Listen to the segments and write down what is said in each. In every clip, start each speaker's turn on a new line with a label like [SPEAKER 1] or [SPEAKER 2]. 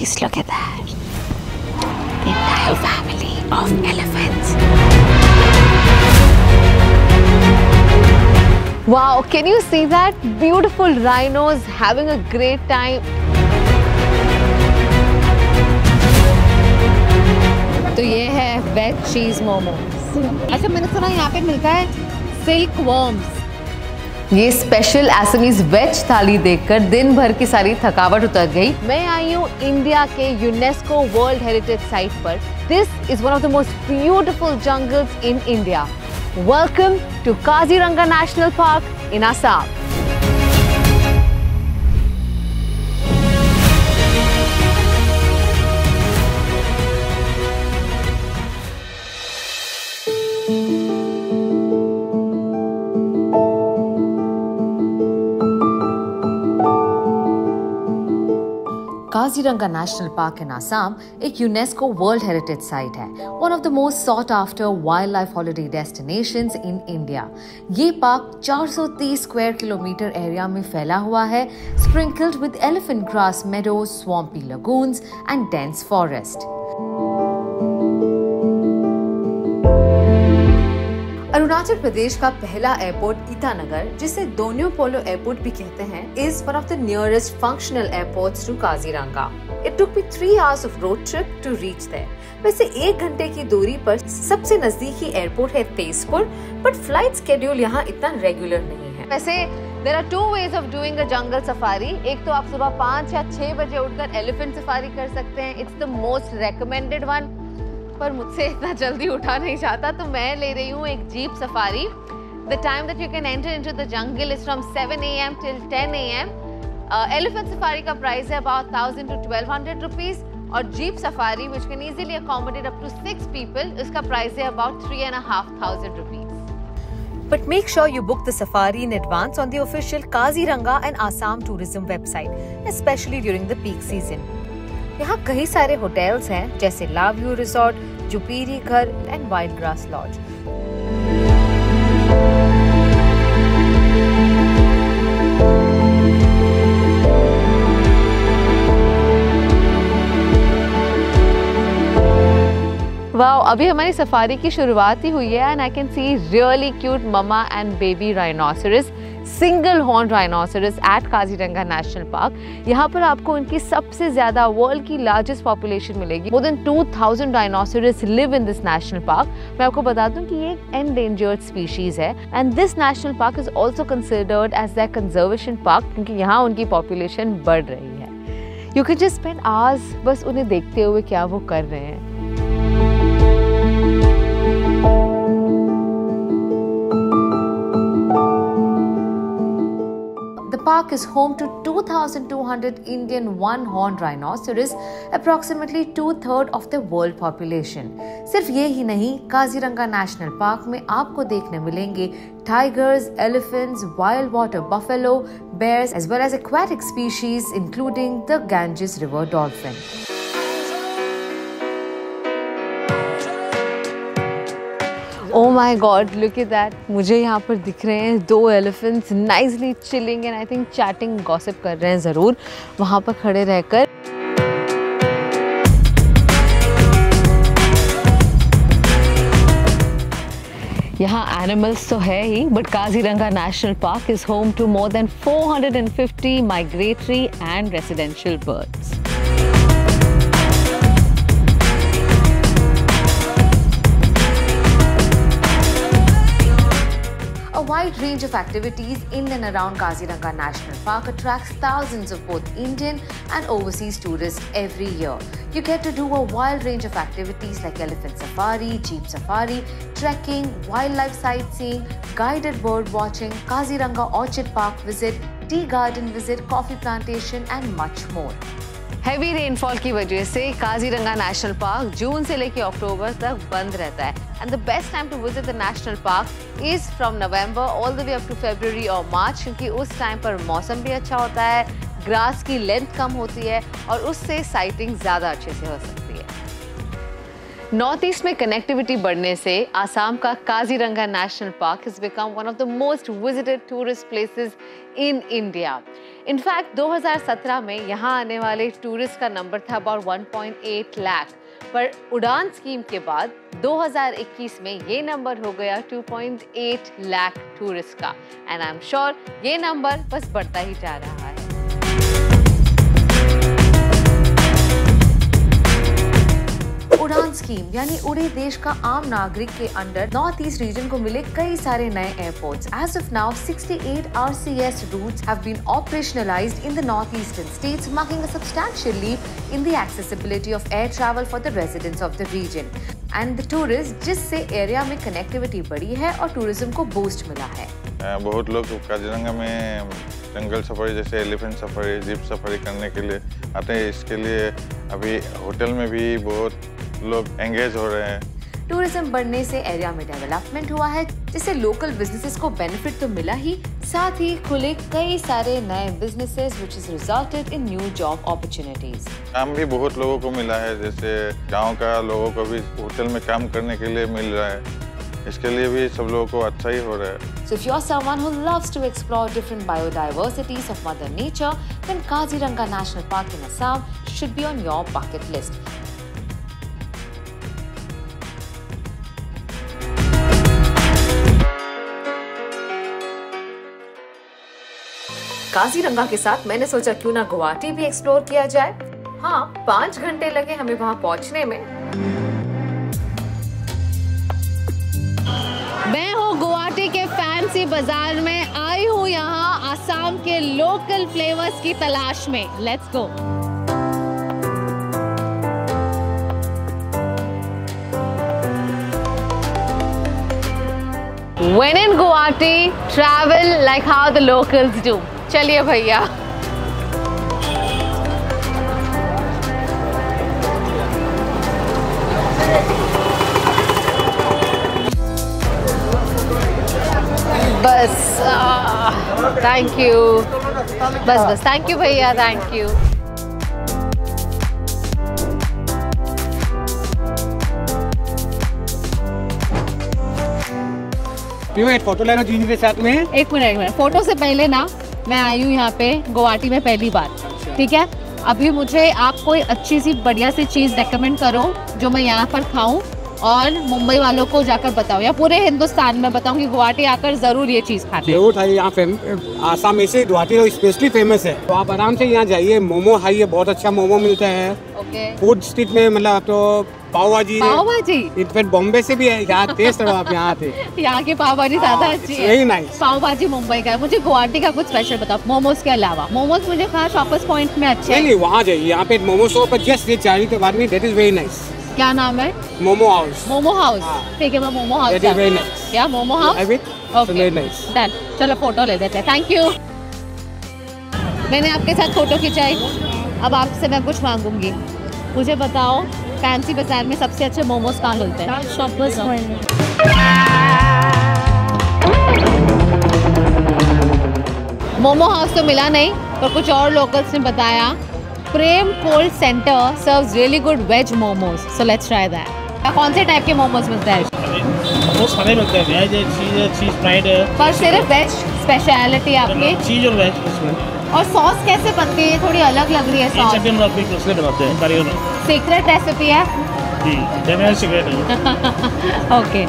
[SPEAKER 1] Please look at that. The entire family of elephants. Wow, can you see that? Beautiful rhinos having a great time. तो ये है veg चीज मोमोज। अच्छा, मैंने सुना यहाँ पे मिलता है सिल्क वर्म्स। ये स्पेशल असमीज वेज थाली देखकर दिन भर की सारी थकावट उतर गई। मैं आई हूँ इंडिया के यूनेस्को वर्ल्ड हेरिटेज साइट पर। This is one of the most beautiful jungles in India. Welcome to Kaziranga national Park in Assam. Kaziranga national Park in Assam एक यूनेस्को वर्ल्ड हेरिटेज साइट है, one of the most sought after wild life holiday destinations in India. ये park 430 square kilometre area में फैला हुआ है, sprinkled with elephant grass meadows, swampy lagoons and dense forest. Arunachal Pradesh का पहला airport Itanagar, जिसे दोन्यो पोलो airport भी कहते हैं, is one of the nearest functional airports to Kaziranga. It took me 3 hours of road trip to reach there. वैसे 1 घंटे की दूरी पर सबसे नजदीकी एयरपोर्ट है तेजपुर, बट फ्लाइट शेड्यूल यहाँ इतना रेगुलर नहीं है। वैसे there are 2 ways of doing a jungle safari। एक तो आप सुबह 5 या 6 बजे उठकर एलिफेंट सफारी कर सकते हैं। It's the most recommended one, पर मुझसे इतना जल्दी उठा नहीं जाता, तो मैं ले रही हूँ एक jeep safari. The time that you can enter into the jungle is from 7 AM till 10 AM। Elephant safari का प्राइस है about 1000 to 1200 rupees, और jeep safari which can easily accommodate up to 6 people, इसका price है about 3500 rupees। But make sure you book the safari in advance on the official Kaziranga and Assam tourism website, especially during the peak season। यहाँ कई सारे hotels हैं, जैसे love view resort, Jupuri Ghar and wild grass lodge. Wow, अभी हमारी सफारी की शुरुआत ही हुई है and I can see really cute mama and baby rhinoceros, single horn rhinoceros at Kaziranga national park. यहाँ पर आपको उनकी सबसे ज्यादा वर्ल्ड की लार्जेस्ट पॉपुलेशन मिलेगी। More than 2000 rhinoceros live in this national park. मैं आपको बता दूं कि ये एक एंडेंजर्ड स्पीशीज है and this national park is also considered as the conservation park, क्योंकि यहाँ उनकी पॉपुलेशन बढ़ रही है। You can just spend hours बस उन्हें देखते हुए क्या वो कर रहे हैं। The park is home to 2,200 Indian one-horned rhinoceros, approximately 2/3 of the world population। सिर्फ ये ही नहीं, काजीरंगा नेशनल पार्क में आपको देखने मिलेंगे tigers, elephants, wild water buffalo, bears, as well as aquatic species including the Ganges River dolphin। Oh my God, look at that! मुझे यहाँ पर दिख रहे हैं 2 elephants nicely chilling and I think chatting, gossip कर रहे हैं ज़रूर वहाँ पर खड़े रहकर। यहाँ एनिमल्स तो है ही, but Kaziranga national park is home to more than 450 migratory and residential birds. A wide range of activities in and around Kaziranga National Park attracts thousands of both Indian and overseas tourists every year. You get to do a wide range of activities like elephant safari, jeep safari, trekking, wildlife sightseeing, guided bird watching, Kaziranga Orchid Park visit, tea garden visit, coffee plantation and much more. Heavy rainfall की वजह से Kaziranga national park जून से लेकर अक्टूबर तक बंद रहता है and the best time to visit the national park is from November all the way up to February और मार्च, क्योंकि उस टाइम पर मौसम भी अच्छा होता है, ग्रास की लेंथ कम होती है और उससे साइटिंग ज़्यादा अच्छे से हो सकती है। नॉर्थ ईस्ट में कनेक्टिविटी बढ़ने से आसाम का Kaziranga national park has become one of the most visited tourist places in India. In fact 2017 में यहाँ आने वाले टूरिस्ट का नंबर था अबाउट 1.8 लाख, पर उड़ान स्कीम के बाद 2021 में ये नंबर हो गया 2.8 लाख टूरिस्ट का। एंड आई एम श्योर ये नंबर बस बढ़ता ही जा रहा है। उड़ान स्कीम यानी उड़े देश का आम नागरिक के अंडर नॉर्थ ईस्ट रीजन को मिले कई सारे नए airports. As of now, 68 RCS routes have been operationalized in the northeastern states, marking a substantial leap in the accessibility of air travel for the residents of the region and the tourists, जिससे area में connectivity बढ़ी है और tourism को boost मिला है।
[SPEAKER 2] बहुत लोग काजीरंगा में जंगल सफारी जैसे एलिफेंट सफारी, जीप सफारी करने के लिए आते हैं। इसके लिए अभी होटल में भी बहुत लोग एंगेज हो रहे हैं।
[SPEAKER 1] टूरिज्म बढ़ने से एरिया में डेवलपमेंट हुआ है, जिससे लोकल बिजनेसेस को बेनिफिट तो मिला ही, साथ ही खुले कई सारे नए businesses which has resulted in new job opportunities.
[SPEAKER 2] काम भी बहुत लोगों को मिला है, जैसे गांव का लोगों को भी होटल में काम करने के लिए मिल रहा है। इसके लिए भी सब लोगों को अच्छा ही हो रहा है।
[SPEAKER 1] So if you're someone who loves to explore different biodiversities of Mother Nature, then Kaziranga National Park in Assam should be on your bucket list. Kaziranga के साथ मैंने सोचा क्यों ना गुवाहाटी भी एक्सप्लोर किया जाए। हाँ, 5 घंटे लगे हमें वहाँ पहुँचने में। मैं हूँ गुवाहाटी के फैंसी बाजार में, आई हूँ यहाँ आसाम के लोकल फ्लेवर्स की तलाश में। Let's go. When in Guwahati, travel like how the locals do. चलिए भैया। बस थैंक यू, बस थैंक यू भैया, थैंक यू।
[SPEAKER 3] फोटो लेना जीजी के साथ में।
[SPEAKER 1] एक मिनट, फोटो से पहले ना मैं आई हूँ यहाँ पे गुवाहाटी में पहली बार, ठीक है। अभी मुझे आप कोई अच्छी सी बढ़िया सी चीज़ रेकमेंड करो जो मैं यहाँ पर खाऊं और मुंबई वालों को जाकर बताऊं, या पूरे हिंदुस्तान में बताऊं कि गुवाहाटी आकर जरूर ये चीज़ खाते हैं।
[SPEAKER 3] जरूर खाइए, यहाँ आसाम में से गुवाहाटी तो स्पेशली फेमस है, तो आप आराम से यहाँ जाइए, मोमो खाइए, बहुत अच्छा मोमो मिलता है।
[SPEAKER 1] ओके।
[SPEAKER 3] फूड स्ट्रीट में मतलब तो पाव भाजी, इनफैक्ट बॉम्बे से भी है, यहाँ टेस्ट करो आप यहाँ थे।
[SPEAKER 1] यहाँ की पाव भाजी ज्यादा अच्छी है।
[SPEAKER 3] Very nice.
[SPEAKER 1] पाव भाजी मुंबई का है। मुझे गुवाहाटी का कुछ स्पेशल बताओ मोमोज के अलावा। मोमोज मुझे खास शॉपर्स पॉइंट में अच्छे
[SPEAKER 3] नहीं, वहाँ जाइए, यहाँ पे मोमो शॉप है जस्ट ये चारी के बाद में, दैट इज वेरी नाइस।
[SPEAKER 1] क्या नाम है?
[SPEAKER 3] मोमो हाउस।
[SPEAKER 1] मोमो हाउस, ठीक है, मैं momo house.
[SPEAKER 3] That is very nice.
[SPEAKER 1] क्या momo house?
[SPEAKER 3] Okay, very nice.
[SPEAKER 1] Done, चलो फोटो ले लेते हैं। Thank you. मैंने आपके साथ फोटो खिंचाई, अब आपसे मैं कुछ मांगूंगी। मुझे बताओ फैंसी बाजार में सबसे अच्छे मोमोज कहाँ मिलते हैं? Shoppers point. मोमो हाउस तो मिला नहीं, पर कुछ और लोकल्स ने बताया Prem cold centre serves really good veg momos, so let's try that. कौन से टाइप के मोमोज मिलते हैं?
[SPEAKER 4] वो सारे मिलते हैं, वेज है, चीज़ फ्राइड है।
[SPEAKER 1] पर सिर्फ वेज स्पेशलिटी आपकी?
[SPEAKER 4] चीज़ और वेज उसमें।
[SPEAKER 1] और सॉस कैसे बनती है? थोड़ी अलग लग रही है सॉस।
[SPEAKER 4] इसलिए बनाते हैं कारीगर।
[SPEAKER 1] सीक्रेट रेसिपी है?
[SPEAKER 4] जी, डेफिनेटली सीक्रेट है।
[SPEAKER 1] ओके,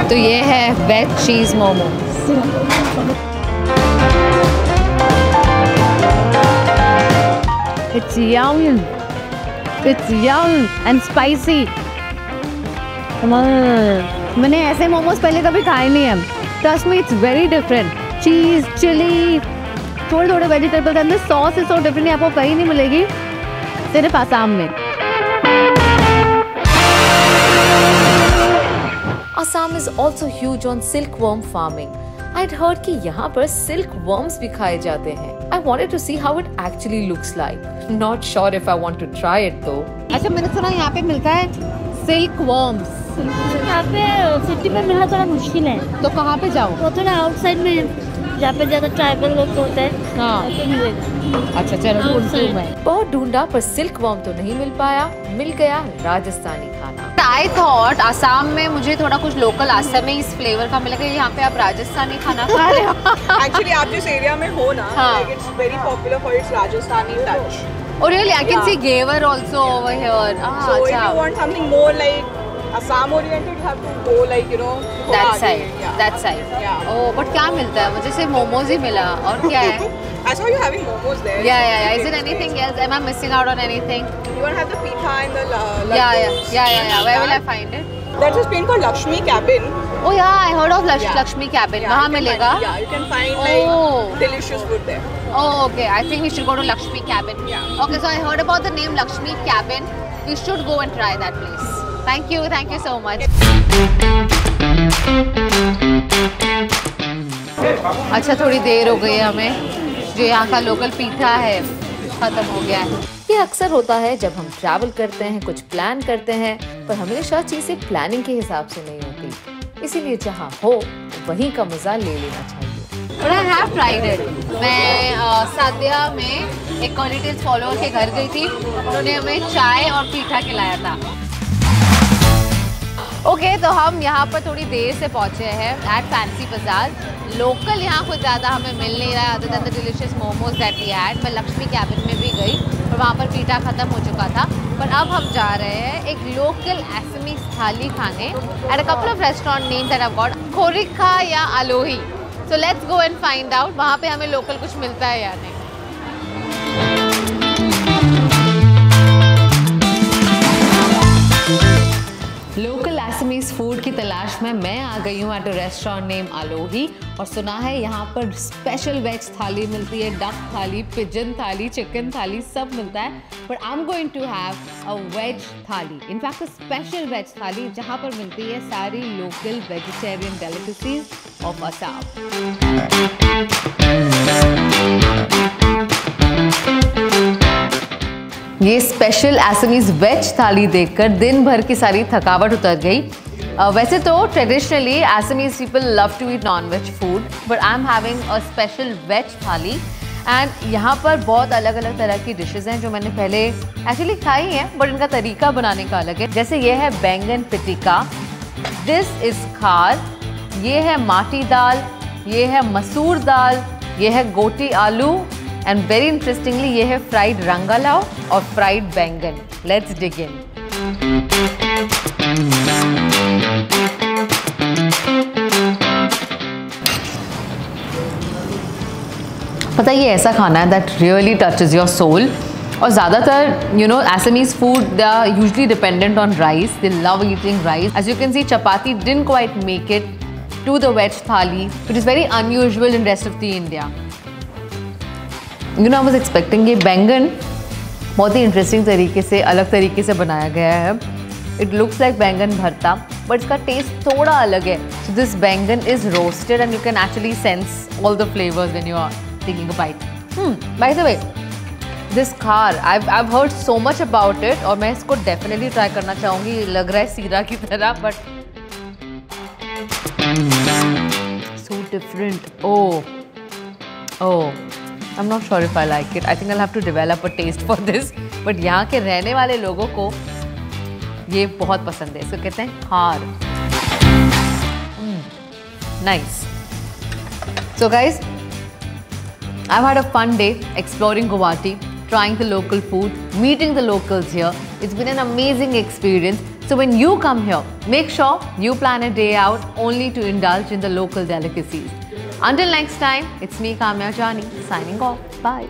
[SPEAKER 1] तो ये है veg cheese momo. It's yum. It's yum and spicy. मैंने ऐसे मोमोज पहले कभी खाए नहीं हैं। Trust me, it's very different. Cheese, chilli, थोड़े वेजिटेबल्स अंदर, सॉस इज सो डिफरेंट, आपको कहीं नहीं मिलेगी, सिर्फ आसाम में। Assam is also huge on silkworm farming. I'd heard कि यहाँ पर silkworms भी खाए जाते हैं. I wanted to see how it actually looks like. Not sure if I want to try it though. अच्छा, मैंने सुना यहाँ पे मिलता है silkworms.
[SPEAKER 5] यहाँ पे सिटी में मिलना थोड़ा मुश्किल है।
[SPEAKER 1] तो कहाँ पे जाऊँ?
[SPEAKER 5] वो थोड़ा आउटसाइड में जहाँ पे ज़्यादा ट्राइबल लोग होते हैं
[SPEAKER 1] हाँ
[SPEAKER 5] तो मिलेगा।
[SPEAKER 1] अच्छा चलो ढूंढती हूँ
[SPEAKER 5] outside.
[SPEAKER 1] मैं। बहुत ढूंढा पर सिल्क वॉर्म तो नहीं मिल पाया, मिल गया राजस्थानी खाना। आई थॉट आसाम में मुझे थोड़ा कुछ लोकल असमी इस फ्लेवर का मिलेगा, यहाँ पे आप राजस्थानी खाना खा रहे हो।
[SPEAKER 6] एक्चुअली आप जिस एरिया में हो ना,
[SPEAKER 1] हाँ.
[SPEAKER 6] like it's very popular for its Rajasthani touch.
[SPEAKER 1] Oh really? I can
[SPEAKER 6] Yeah.
[SPEAKER 1] see Gaver also over here.
[SPEAKER 6] So if you want something more like Assam oriented, you have to go like
[SPEAKER 1] that
[SPEAKER 6] थोड़ा
[SPEAKER 1] side.
[SPEAKER 6] आगे, yeah.
[SPEAKER 1] That side.
[SPEAKER 6] Yeah.
[SPEAKER 1] Oh, but क्या मिलता है? मुझे सिर्फ मोमोज ही मिला और क्या है?
[SPEAKER 6] I saw you having momos there.
[SPEAKER 1] Yeah. Is it anything else? Am I missing out on anything?
[SPEAKER 6] You want to have the pita and the
[SPEAKER 1] Yeah. Where will I find it?
[SPEAKER 6] There's this place called Lakshmi Cabin.
[SPEAKER 1] Oh yeah, I heard of
[SPEAKER 6] Yeah.
[SPEAKER 1] Lakshmi Cabin.
[SPEAKER 6] Yeah,
[SPEAKER 1] वहाँ
[SPEAKER 6] you can
[SPEAKER 1] मिलेगा?
[SPEAKER 6] find- Yeah, you can find
[SPEAKER 1] Oh.
[SPEAKER 6] like delicious food there.
[SPEAKER 1] Oh, okay. I think we should go to Lakshmi Cabin.
[SPEAKER 6] Yeah.
[SPEAKER 1] Okay, so I heard about the name Lakshmi Cabin. We should go and try that place. Thank you so much. अच्छा थोड़ी देर हो गई है हमें, जो यहाँ का local पीठा है खत्म हो गया है। ये अक्सर होता है जब हम ट्रैवल करते हैं, कुछ प्लान करते हैं, पर हमेशा चीजें प्लानिंग के हिसाब से नहीं होती, इसीलिए जहाँ हो वहीं का मजा ले लेना चाहिए। But I have tried it. मैं सादिया में एक क्वालिटीज फॉलोअर के घर गई थी, उन्होंने हमें चाय और पीठा खिलाया था। ओके, तो हम यहाँ पर थोड़ी देर से पहुँचे हैं एट फैंसी बाजार। लोकल यहाँ कुछ ज़्यादा हमें मिल नहीं रहा है other than the delicious momos that we had. मैं लक्ष्मी कैबिन में भी गई और वहाँ पर पीठा ख़त्म हो चुका था, पर अब हम जा रहे हैं एक लोकल असमी थाली खाने at a couple of restaurant name that I got, Khorikha या Alohi. So let's go and find out वहाँ पे हमें लोकल कुछ मिलता है या नहीं। लोकल असमीज फूड की तलाश में मैं आ गई हूँ एट अ रेस्टोरेंट नेम अलोही, और सुना है यहाँ पर स्पेशल वेज थाली मिलती है, डक थाली, पिजन थाली, चिकन थाली, सब मिलता है। But I am going to have a veg thali, in fact a special veg thali जहाँ पर मिलती है सारी local vegetarian delicacies of Assam. ये स्पेशल असमीज वेज थाली देखकर दिन भर की सारी थकावट उतर गई। वैसे तो traditionally Assamese people love to eat non veg food, but I am having a special veg thali and यहाँ पर बहुत अलग अलग तरह की डिशेस हैं जो मैंने पहले एक्चुअली खाई हैं, बट इनका तरीका बनाने का अलग है। जैसे ये है बैंगन पिटिका, दिस इज खार, ये है माटी दाल, ये है मसूर दाल, ये है गोटी आलू, एंड वेरी इंटरेस्टिंगली ये है फ्राइड रंगालाव और fried baingan. Let's dig in. पता है ये ऐसा खाना है that really touches your soul, और ज़्यादातर Assamese food they are usually dependent on rice, they love eating rice. As you can see chapati didn't quite make it to the veg thali, it is very unusual in rest of the India. I was expecting ये बैंगन बहुत ही interesting तरीके से, अलग तरीके से बनाया गया है। इट लुक्स लाइक बैंगन भरता, बट इसका टेस्ट थोड़ा अलग है। So this baingan is roasted and you can actually sense all the flavours when you are taking a bite. By the way, this khar I heard so much about it, और मैं इसको definitely try करना चाहूँगी। लग रहा है सीरा की तरह, but so different. Oh I'm not sure if I like it. I think I'll have to develop a taste for this. But यहाँ के रहने वाले लोगों को ये बहुत पसंद है। इसको कहते हैं खार। Nice. So guys, I've had a fun day exploring Guwahati, trying the local food, meeting the locals here. It's been an amazing experience. So when you come here, make sure you plan a day out only to indulge in the local delicacies. Until next time, it's me Kamya Jani signing off. Bye.